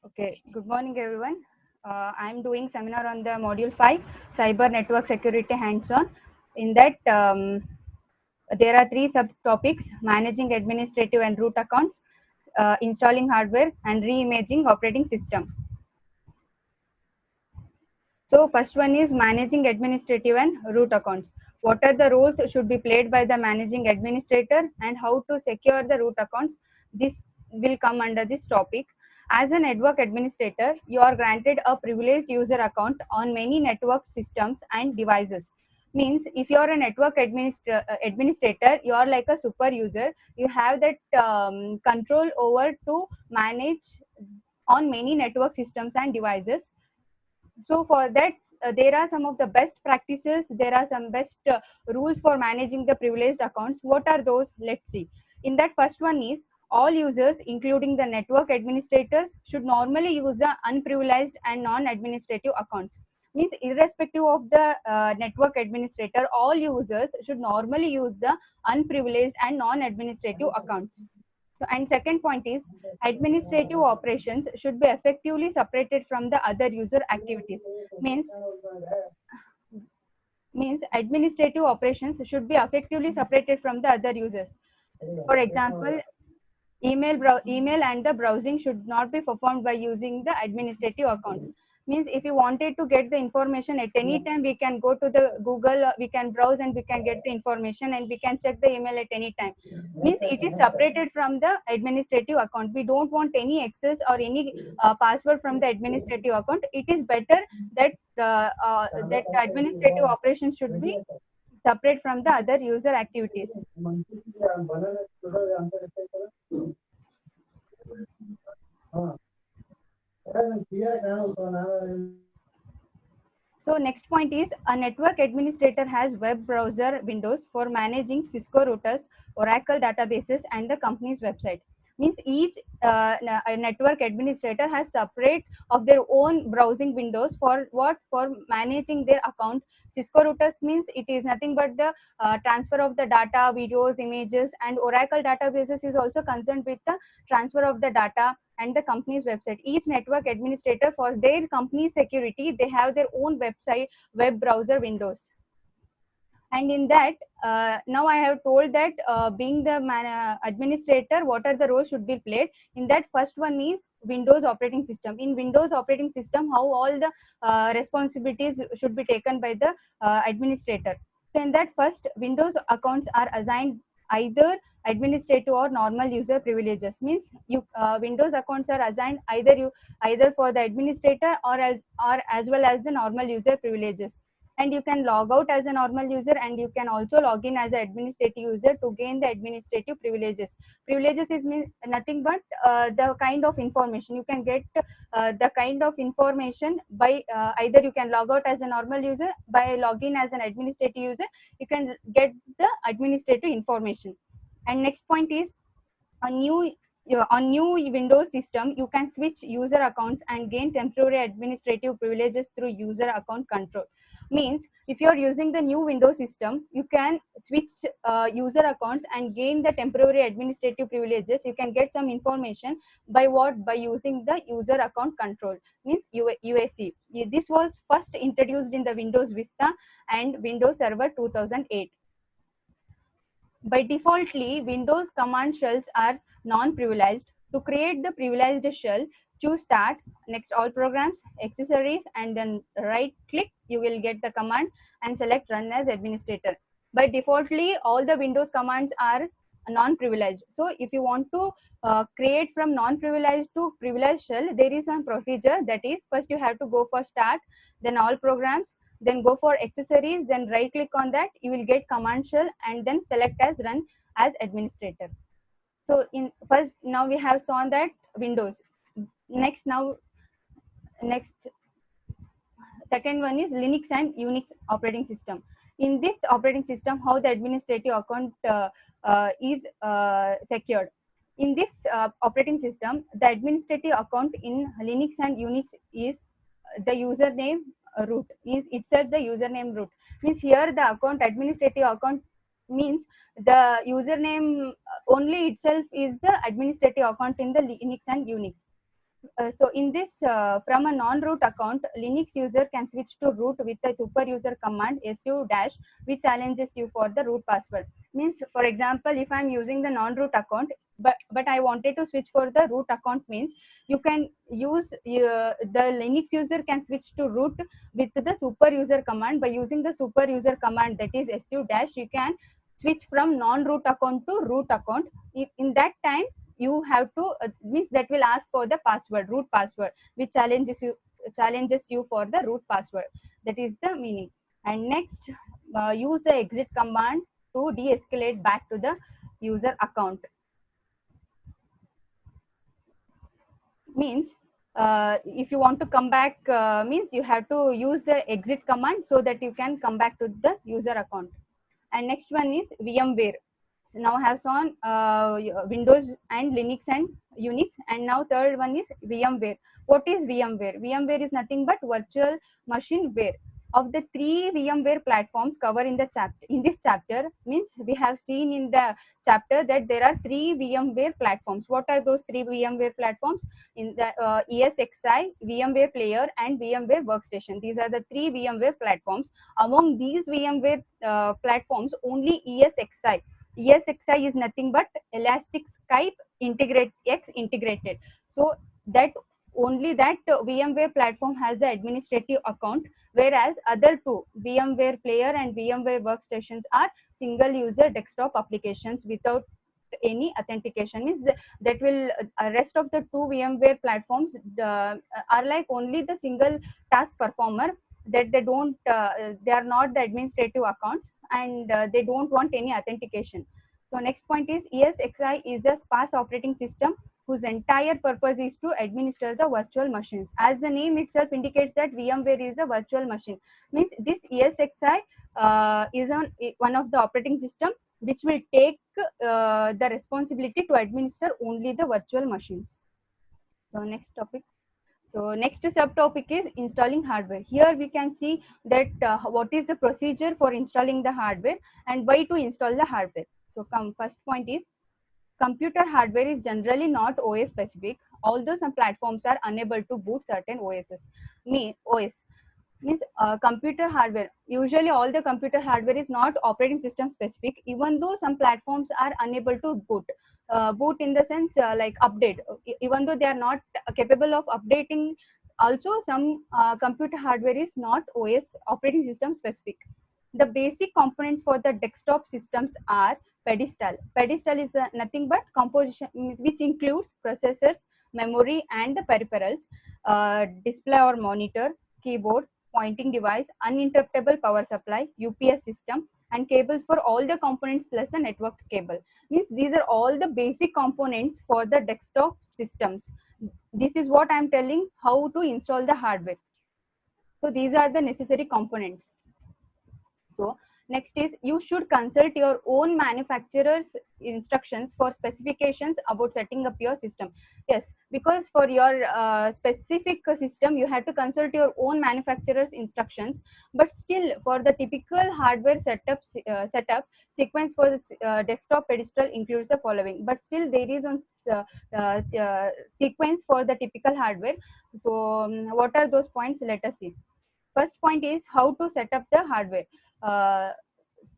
Okay, good morning everyone. I'm doing seminar on the module 5, Cyber Network Security Hands-on. In that, there are three subtopics: managing administrative and root accounts, installing hardware, and reimaging operating system. So first one is managing administrative and root accounts. What are the roles should be played by the managing administrator and how to secure the root accounts? This will come under this topic. As a network administrator, you are granted a privileged user account on many network systems and devices. Means if you are a network administrator, you are like a super user. You have that control over to manage on many network systems and devices. So for that, there are some of the best practices. There are some best rules for managing the privileged accounts. What are those? Let's see. In that, first one is all users, including the network administrators, should normally use the unprivileged and non-administrative accounts. Means irrespective of the network administrator, all users should normally use the unprivileged and non-administrative accounts. So, and second point is administrative operations should be effectively separated from the other user activities. Means administrative operations should be effectively separated from the other users. For example, email and the browsing should not be performed by using the administrative account. Means if you wanted to get the information at any time, we can go to the Google, we can browse and we can get the information and we can check the email at any time. Means it is separated from the administrative account. We don't want any access or any password from the administrative account. It is better that that administrative operations should be separate from the other user activities. So next point is a network administrator has web browser windows for managing Cisco routers, Oracle databases, and the company's website. Means each network administrator has separate of their own browsing windows for what? For managing their account. Cisco routers means it is nothing but the transfer of the data, videos, images, and Oracle databases is also concerned with the transfer of the data and the company's website. Each network administrator, for their company security, they have their own website, web browser windows. And in that, now I have told that being the administrator, what are the roles should be played. In that, first one is Windows operating system. In Windows operating system, how all the responsibilities should be taken by the administrator. So in that, first Windows accounts are assigned either administrative or normal user privileges. Means you Windows accounts are assigned either for the administrator or as well as the normal user privileges. And you can log out as a normal user and you can also log in as an administrative user to gain the administrative privileges. Privileges is nothing but the kind of information you can get, the kind of information by either you can log out as a normal user, by login as an administrative user you can get the administrative information. And next point is on new Windows system, you can switch user accounts and gain temporary administrative privileges through user account control. Means if you are using the new Windows system, you can switch user accounts and gain the temporary administrative privileges. You can get some information by what? By using the user account control. Means UAC. This was first introduced in the Windows Vista and Windows Server 2008. By defaultly, Windows command shells are non-privileged. To create the privileged shell, choose Start, next All Programs, Accessories, and then right click. You will get the command and select Run as Administrator. By defaultly, all the Windows commands are non-privileged. So if you want to create from non-privileged to privileged shell, there is one procedure. That is, first you have to go for Start, then All Programs, then go for Accessories, then right click on that. You will get command shell and then select as Run as Administrator. So in first, now we have shown that Windows. Next second one is Linux and Unix operating system. In this operating system, how the administrative account is secured. In this operating system, the administrative account in Linux and Unix is the username root, is itself the username root. Means here the account, administrative account, means the username only itself is the administrative account in the Linux and Unix. So in this, from a non-root account, Linux user can switch to root with a super user command su dash, which challenges you for the root password. Means, for example, if I'm using the non-root account, but I wanted to switch for the root account, means you can use the Linux user can switch to root with the super user command. By using the super user command, that is su dash, you can switch from non-root account to root account. In that time, you have to means that will ask for the password, root password, which challenges you for the root password. That is the meaning. And next, use the exit command to de-escalate back to the user account. Means if you want to come back, means you have to use the exit command so that you can come back to the user account. And next one is VMware. So now I have shown Windows and Linux and Unix, and now third one is VMware. What is VMware? VMware is nothing but virtual machine ware. Of the three VMware platforms covered in the chapter, in this chapter, means we have seen in the chapter that there are three VMware platforms. What are those three VMware platforms? In the ESXi, VMware Player, and VMware Workstation. These are the three VMware platforms. Among these VMware platforms, only ESXi is nothing but Elastic Skype integrated. So that only that VMware platform has the administrative account, whereas other two, VMware Player and VMware Workstations, are single user desktop applications without any authentication. Means that will rest of the two VMware platforms are like only the single task performer, that they are not the administrative accounts, and they don't want any authentication. So next point is ESXi is a sparse operating system whose entire purpose is to administer the virtual machines. As the name itself indicates that VMware is a virtual machine, means this ESXi is one of the operating system which will take the responsibility to administer only the virtual machines. So next topic. So next subtopic is installing hardware. Here we can see that what is the procedure for installing the hardware and why to install the hardware. So first point is, computer hardware is generally not OS specific, although some platforms are unable to boot certain OS. Means computer hardware, usually all the computer hardware is not operating system specific, even though some platforms are unable to boot in the sense like update, even though they are not capable of updating. Also some computer hardware is not OS operating system specific. The basic components for the desktop systems are pedestal is nothing but composition, which includes processors, memory, and the peripherals, display or monitor, keyboard, pointing device, uninterruptible power supply, UPS system, and cables for all the components plus a network cable. Means these are all the basic components for the desktop systems. This is what I am telling how to install the hardware. So these are the necessary components. So next is, you should consult your own manufacturer's instructions for specifications about setting up your system. Yes, because for your specific system you have to consult your own manufacturer's instructions, but still for the typical hardware setup sequence for the desktop pedestal includes the following, but still there is on sequence for the typical hardware. So what are those points? Let us see. First point is how to set up the hardware. Uh,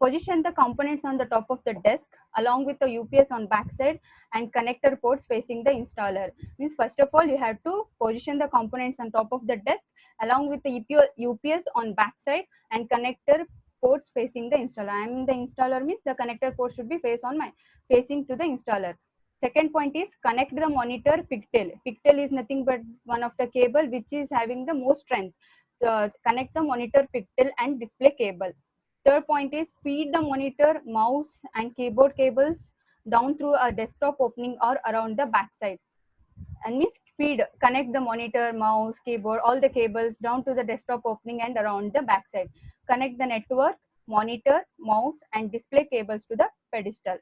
Position the components on the top of the desk along with the UPS on backside and connector ports facing the installer. Means first of all you have to position the components on top of the desk along with the UPS on backside and connector ports facing the installer. I am the installer, means the connector port should be facing to the installer. Second point is, connect the monitor pigtail. Pigtail is nothing but one of the cable which is having the most strength. Connect the monitor pigtail and display cable. Third point is, feed the monitor, mouse, and keyboard cables down through a desktop opening or around the backside. And means connect the monitor, mouse, keyboard, all the cables down to the desktop opening and around the backside. Connect the network, monitor, mouse, and display cables to the pedestal.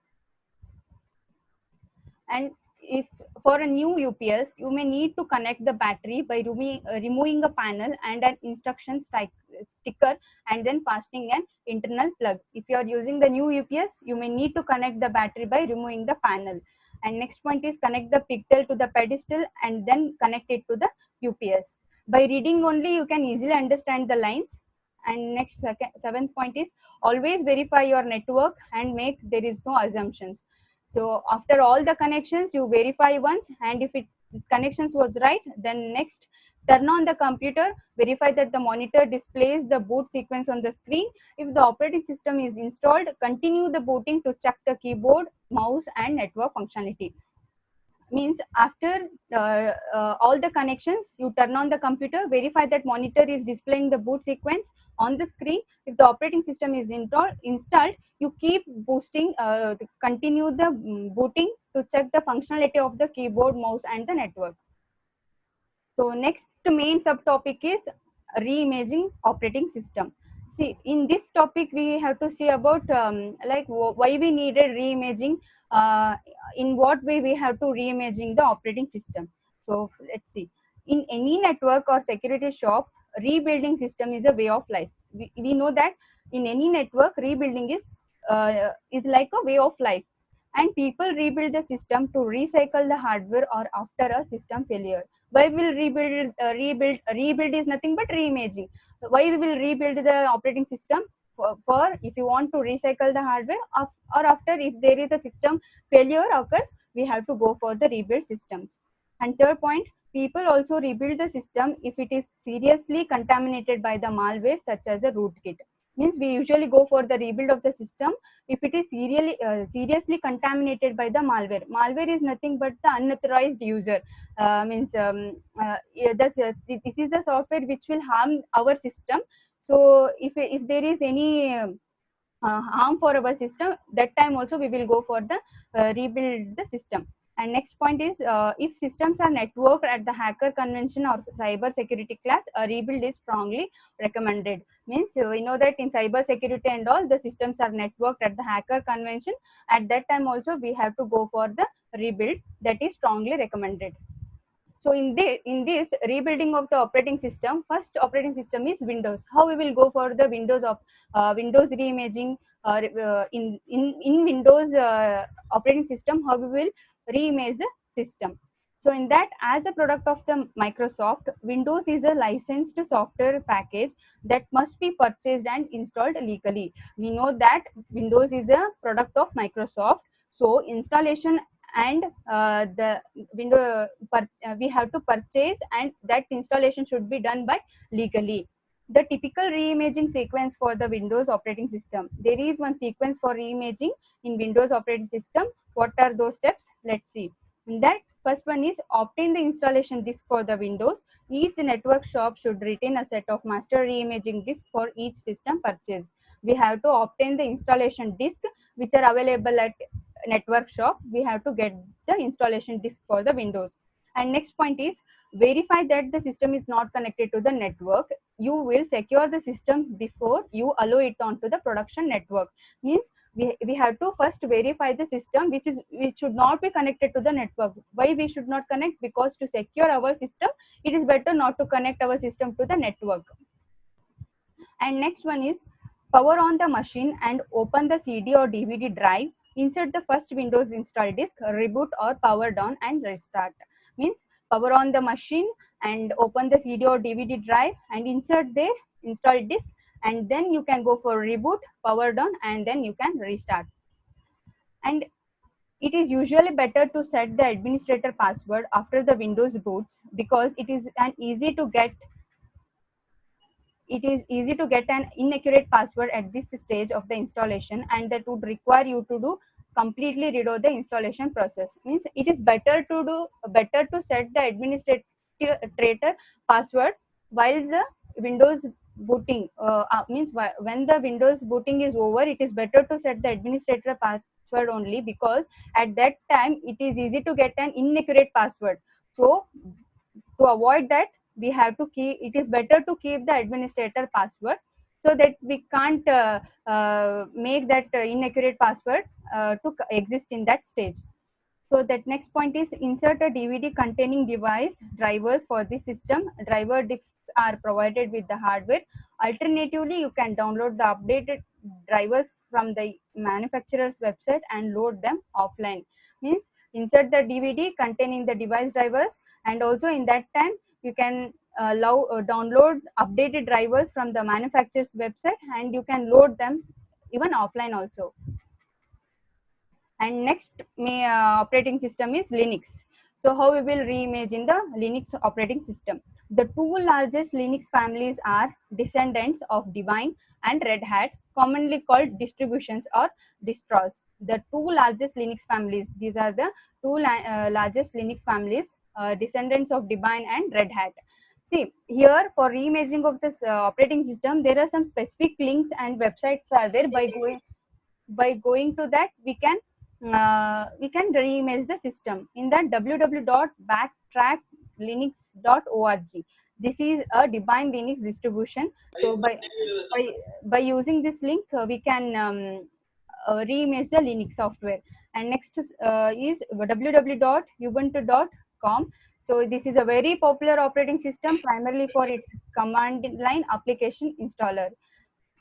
And if for a new UPS, you may need to connect the battery by removing a panel and an instruction sticker and then fastening an internal plug. If you are using the new UPS, you may need to connect the battery by removing the panel. And next point is connect the pigtail to the pedestal and then connect it to the UPS. By reading only, you can easily understand the lines. And next, seventh point is always verify your network and make there is no assumptions. So after all the connections, you verify once, and if it connections was right, then next turn on the computer, verify that the monitor displays the boot sequence on the screen. If the operating system is installed, continue the booting to check the keyboard, mouse and network functionality. Means after all the connections, you turn on the computer, verify that monitor is displaying the boot sequence on the screen. If the operating system is installed, you keep boosting, continue the booting to check the functionality of the keyboard, mouse and the network. So next main subtopic is reimaging operating system. See, in this topic we have to see about like why we needed reimaging, in what way we have to reimaging the operating system. So let's see. In any network or security shop, rebuilding system is a way of life. We know that in any network, rebuilding is like a way of life, and people rebuild the system to recycle the hardware or after a system failure. Why will rebuild is nothing but reimaging. Why we will rebuild the operating system? For if you want to recycle the hardware, or after if there is a system failure occurs, we have to go for the rebuild systems. And third point, people also rebuild the system if it is seriously contaminated by the malware such as a rootkit. Means we usually go for the rebuild of the system if it is seriously contaminated by the malware. Malware is nothing but the unauthorized user. Means yeah, this is the software which will harm our system. So if there is any harm for our system, that time also we will go for the rebuild the system. And next point is, if systems are networked at the hacker convention or cyber security class, a rebuild is strongly recommended. Means we know that in cyber security and all, the systems are networked at the hacker convention. At that time also we have to go for the rebuild, that is strongly recommended. So in this rebuilding of the operating system, first operating system is Windows. How we will go for the Windows of Windows reimaging, in Windows operating system, how we will reimage the system. So in that, as a product of the Microsoft, Windows is a licensed software package that must be purchased and installed legally. We know that Windows is a product of Microsoft, so installation and the window we have to purchase, and that installation should be done by legally. The typical reimaging sequence for the Windows operating system. There is one sequence for reimaging in Windows operating system. What are those steps? Let's see. In that, first one is obtain the installation disk for the Windows. Each network shop should retain a set of master reimaging disk for each system purchase. We have to obtain the installation disk which are available at network shop. We have to get the installation disk for the Windows. And next point is verify that the system is not connected to the network. You will secure the system before you allow it onto the production network. Means we have to first verify the system which should not be connected to the network. Why we should not connect? Because to secure our system, it is better not to connect our system to the network. And next one is power on the machine and open the CD or DVD drive. Insert the first Windows install disk, reboot or power down and restart. Means power on the machine and open the CD or DVD drive and insert the install disk, and then you can go for reboot, power down, and then you can restart. And it is usually better to set the administrator password after the Windows boots, because it is easy to get an inaccurate password at this stage of the installation, and that would require you to do completely redo the installation process. Means it is better to set the administrator password while the Windows booting, means when the Windows booting is over, it is better to set the administrator password only, because at that time it is easy to get an inaccurate password. So to avoid that, we have to keep, it is better to keep the administrator password, so that we can't make that inaccurate password to exist in that stage. So that next point is insert a DVD containing device drivers for the system. Driver disks are provided with the hardware. Alternatively, you can download the updated drivers from the manufacturer's website and load them offline. Means insert the DVD containing the device drivers, and also in that time you can download updated drivers from the manufacturer's website, and you can load them even offline also. And next operating system is Linux. So how we will reimagine the Linux operating system? The two largest Linux families are descendants of Debian and Red Hat, commonly called distributions or distros. The two largest Linux families, these are the two largest Linux families, descendants of Debian and Red Hat. See, here for reimaging of this operating system, there are some specific links and websites are there. By going to that, we can reimage the system in that www.backtracklinux.org. This is a Debian Linux distribution. So by using this link, we can reimage the Linux software. And next is www.ubuntu.com. So this is a very popular operating system, primarily for its command line application installer.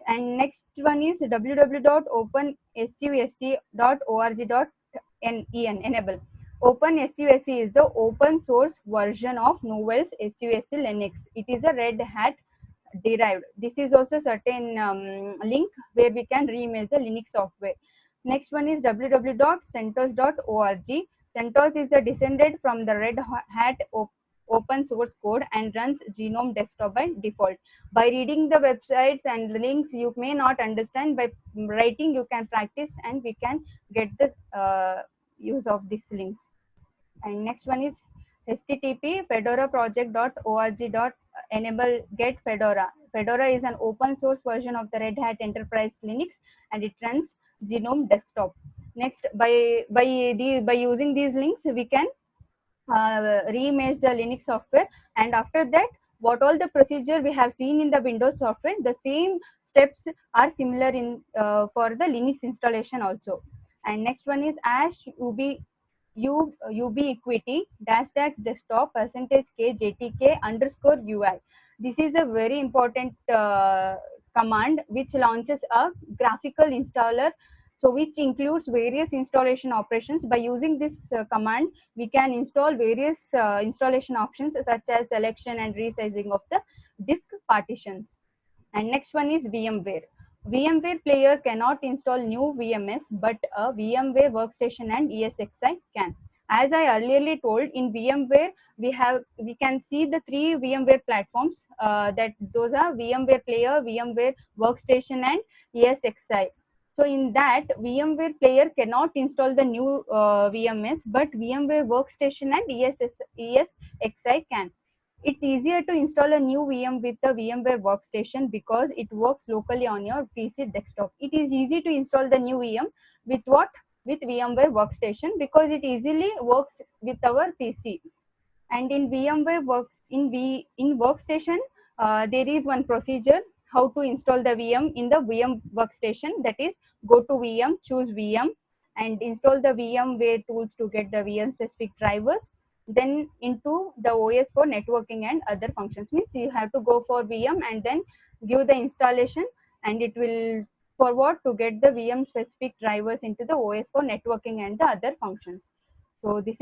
And next one is www.opensusc.org.en. OpenSUSE is the open source version of Novell's SUSE Linux. It is a Red Hat derived. This is also certain link where we can reimage the Linux software. Next one is www.centos.org. CentOS is the descendant from the Red Hat open source code and runs GNOME desktop by default. By reading the websites and links you may not understand, by writing you can practice and we can get the use of these links. And next one is http fedoraproject.org.enable get Fedora. Fedora is an open source version of the Red Hat Enterprise Linux and it runs GNOME desktop. Next, by using these links we can reimage the Linux software, and after that what all the procedure we have seen in the Windows software, the same steps are similar in for the Linux installation also. And next one is ash ubiquity dash desktop %k jtk _ui. This is a very important command which launches a graphical installer, so which includes various installation operations. By using this command we can install various installation options such as selection and resizing of the disk partitions. And next one is VMware. VMware player cannot install new VMS, but a VMware workstation and ESXi can. As I earlier told, in VMware we can see the three VMware platforms, that those are VMware player, VMware workstation and ESXi. So in that, VMware player cannot install the new VMS, but VMware workstation and ESXi can. It's easier to install a new VM with the VMware workstation because it works locally on your PC desktop. It is easy to install the new VM with what? With VMware workstation, because it easily works with our PC. And in VMware workstation, there is one procedure how to install the VM in the VM workstation, that is go to VM, choose VM and install the VMware tools to get the VM specific drivers. Then into the OS for networking and other functions, means you have to go for VM and then give the installation, and it will forward to get the VM specific drivers into the OS for networking and the other functions. So this